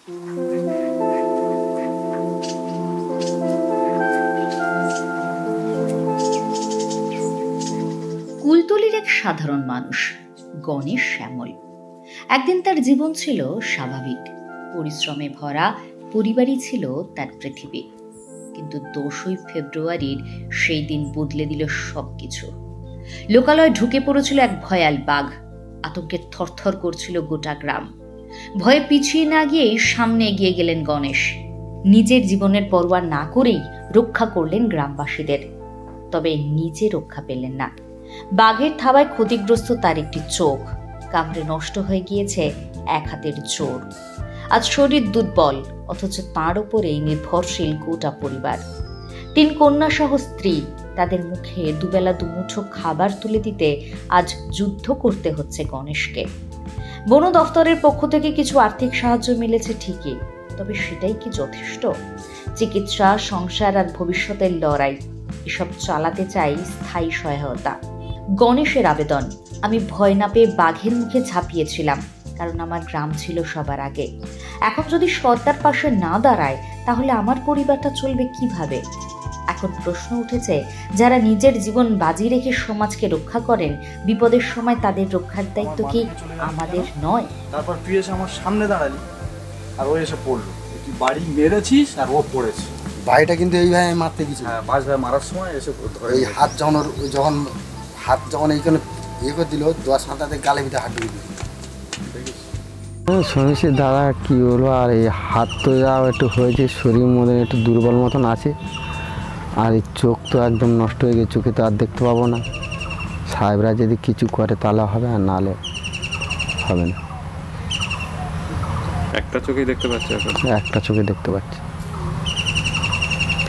কুলতলির এক সাধারণ মানুষ গণেশ শ্যামল। একদিন তার জীবন ছিল স্বাভাবিক, পরিশ্রমে ভরা পরিবারই ছিল তার পৃথিবী। কিন্তু 10ই ফেব্রুয়ারির সেই দিন বদলে দিল সবকিছু। লোকালয়ে ঢুকে পড়েছিল এক ভয়াল বাঘ। আতঙ্কে থরথর করছিল গোটা গ্রাম। ভয়ে পিছিয়ে না গিয়েই সামনে এগিয়ে গেলেন গণেশ। নিজের জীবনের পরোয়া না করেই রক্ষা করলেন গ্রামবাসীদের। তবে নিজে রক্ষা পেলেন না। বাঘের থাবায় ক্ষতিগ্রস্ত তার একটি চোখ, কামড়ে নষ্ট হয়ে গিয়েছে এক হাতের জোর। আজ শরীর দুর্বল, অথচ তাঁর উপরেই নির্ভরশীল গোটা পরিবার। 3 কন্যা সহ স্ত্রী, তাদের মুখে দুবেলা দুমুঠো খাবার তুলে দিতে আজ যুদ্ধ করতে হচ্ছে গণেশকে। বন দফতরের পক্ষ থেকে কিছু আর্থিক সাহায্য মিলেছে ঠিকই, তবে সেটাই কি যথেষ্ট? চিকিৎসা, সংসার আর ভবিষ্যতের লড়াই, এসব চালাতে চাই স্থায়ী সহায়তা। গণেশের আবেদন, আমি ভয় না পেয়ে বাঘের মুখে ঝাঁপিয়েছিলাম, কারণ আমার গ্রাম ছিল সবার আগে। এখন যদি সরকার পাশে না দাঁড়ায়, তাহলে আমার পরিবারটা চলবে কিভাবে? এখন প্রশ্ন উঠেছে, যারা নিজের জীবন বাজি রেখে সমাজকে রক্ষা করেন, বিপদের সময় তাদের রক্ষার দায়িত্ব কি আমাদের নয়? তারপর তুই এসে আমার সামনে দাঁড়ালি আর ও এসে পড়লো, তুই বাড়ি মেরেছিস আর ও পড়েছে। বাড়িটা কিন্তু এইভাবে মারতে গেছি। হ্যাঁ, বাস ভাই মারার সময় এসে এই হাত যখন এইখানে করে দিল, 10 সাঁতাতে গালে ভিতরে হাত ঢুকে দিল। শুনেছি দাদা, কি বলবো, আর এই হাত তো যা একটু হয়েছে, শরীর মধ্যে একটু দুর্বল মতন আছে, আর এই চোখ তো একদম নষ্ট হয়ে গেছে, চোখে তো আর দেখতে পাবো না। সাহেবরা যদি কিছু করে তাহলে হবে, আর নাহলে হবে না। একটা চোখেই দেখতে পাচ্ছি এখন? একটা চোখে দেখতে পাচ্ছি।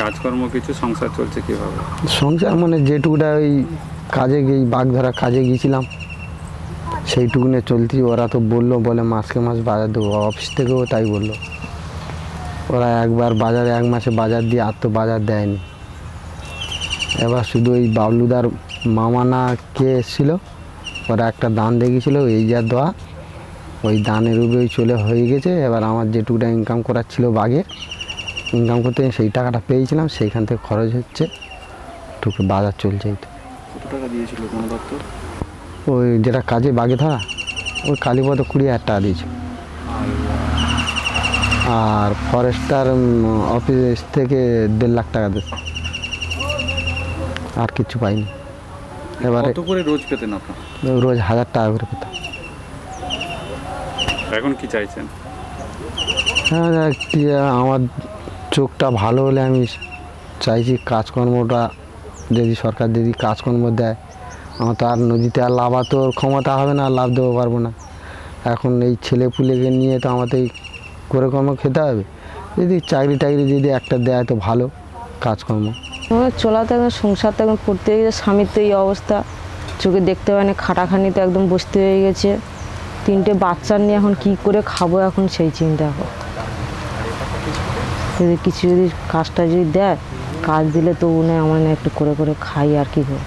কাজকর্ম কিছু, সংসার চলছে কিভাবে? সংসার মানে যেটুকুটা ওই কাজে বাঘ ধরা কাজে গিয়েছিলাম, সেইটুকুনে চলতি। ওরা তো বলে মাসকে মাস বাজার দেবো, অফিস থেকেও তাই বললো। ওরা একবার বাজারে 1 মাসে বাজার দিয়ে আর তো বাজার দেয়নি। এবার শুধু ওই বাবলুদার মামা না কে এসেছিলো, ওরা একটা দান দেখেছিলো, এই যা দেওয়া, ওই দানের উপরেই চলে হয়ে গেছে। এবার আমার যেটুকুটা ইনকাম করার ছিল বাঘে, ইনকাম করতে সেই টাকাটা পেয়েছিলাম, সেইখান থেকে খরচ হচ্ছে, টুকু বাজার চলছে। কত টাকা দিয়েছিল বন দপ্তর? ওই যেটা কাজে বাঘে ধরা, ওই কালীপদ 20,000 টাকা দিয়েছিল। আর ফরেস্টার অফিস থেকে 1.5 লাখ টাকা দিয়েছে, আর কিছু পাইনি। এবারে কত করে রোজ পেতেন আপনার? রোজ 1000 টাকা করে পেতাম। এখন কি চাইছেন? হ্যাঁ, আমার চোখটা ভালো হলে আমি চাইছি কাজকর্মটা যদি সরকার যদি কাজকর্ম দেয়, আমার তো আর নদীতে আর লাভাতোর ক্ষমতা হবে না, লাভ দেবো পারবো না। এখন এই ছেলেপুলেকে নিয়ে তো আমাদের করে কর্ম খেতে হবে। যদি চাকরি যদি একটা দেয় তো ভালো কাজকর্ম। চলাতে একদম সংসার তো একদম করতে গেছে, স্বামীর তো এই অবস্থা, চোখে দেখতে পায় না, খাটাখানিতে একদম বসতে হয়ে গেছে। 3টে বাচ্চা নিয়ে এখন কি করে খাবো, এখন সেই চিন্তা। এখন যদি কিছু যদি কাজটা যদি দেয়, কাজ দিলে তো আমার না একটু করে করে খাই, আর কি করবো।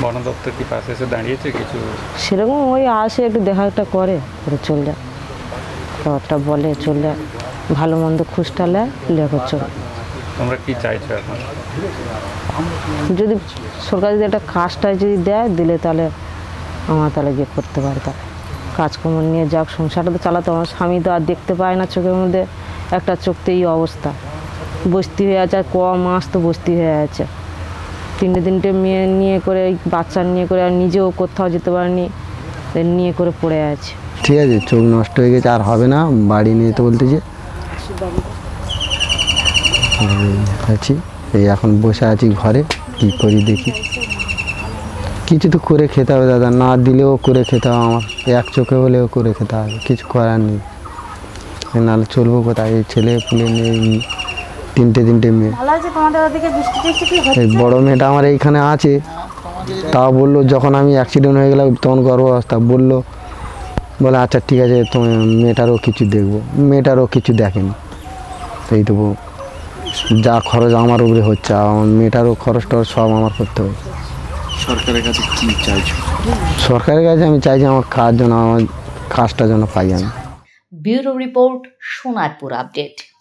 বন দপ্তর কি পাশে এসে দাঁড়িয়েছে কিছু? সেরকম ওই আসে, একটু দেখা একটা করে চল যায়, একটা বলে চল যায়, ভালো মন্দ খুঁজটালে লেখো চল। তোমরা কি চাইছো এখন? যদি সরকার যদি একটা কাজটা যদি দেয়, দিলে তাহলে আমার তাহলে গিয়ে করতে পারে, তাহলে কাজকর্ম নিয়ে যাক, সংসারটা তো চালাতে। আমার স্বামী তো আর দেখতে পায় না, চোখের মধ্যে একটা চোখতে এই অবস্থা, বস্তি হয়ে আছে, আর মাস তো বস্তি হয়ে আছে। 3টে মেয়ে নিয়ে করে, বাচ্চা নিয়ে করে, আর নিজেও কোথাও যেতে পারেনি, নিয়ে করে পড়ে আছে। ঠিক আছে, চোখ নষ্ট হয়ে গেছে, আর হবে না, বাড়ি নিয়ে যেতে বলতেছে। আছি এই এখন বসে আছি ঘরে, কি করি দেখি। কিছু তো করে খেতে হবে দাদা, না দিলেও করে খেতে হবে, আমার এক চোখে হলেও করে খেতে হবে, কিছু করার নেই, নাহলে চলবো কোথায়? এই ছেলে পুলে নেই, 3টে মেয়ে। এই বড় মেয়েটা আমার এইখানে আছে, তাও বললো, যখন আমি অ্যাক্সিডেন্ট হয়ে গেলাম তখন গর্ভাবস্থা, বলে আচ্ছা ঠিক আছে, তুমি মেয়েটারও কিছু দেখবো। মেয়েটারও কিছু দেখেনি, এই তো যা খরচ আমার উপরে হচ্ছে, আমার মেয়েটারও খরচ টরচ সব আমার করতে হবে। সরকারের কাছে কি চাইছো? সরকারের কাছে আমি চাইছি আমার কাজ যেন, আমার কাজটা যেন পাই আমি। Bureau report, Sonarpur update.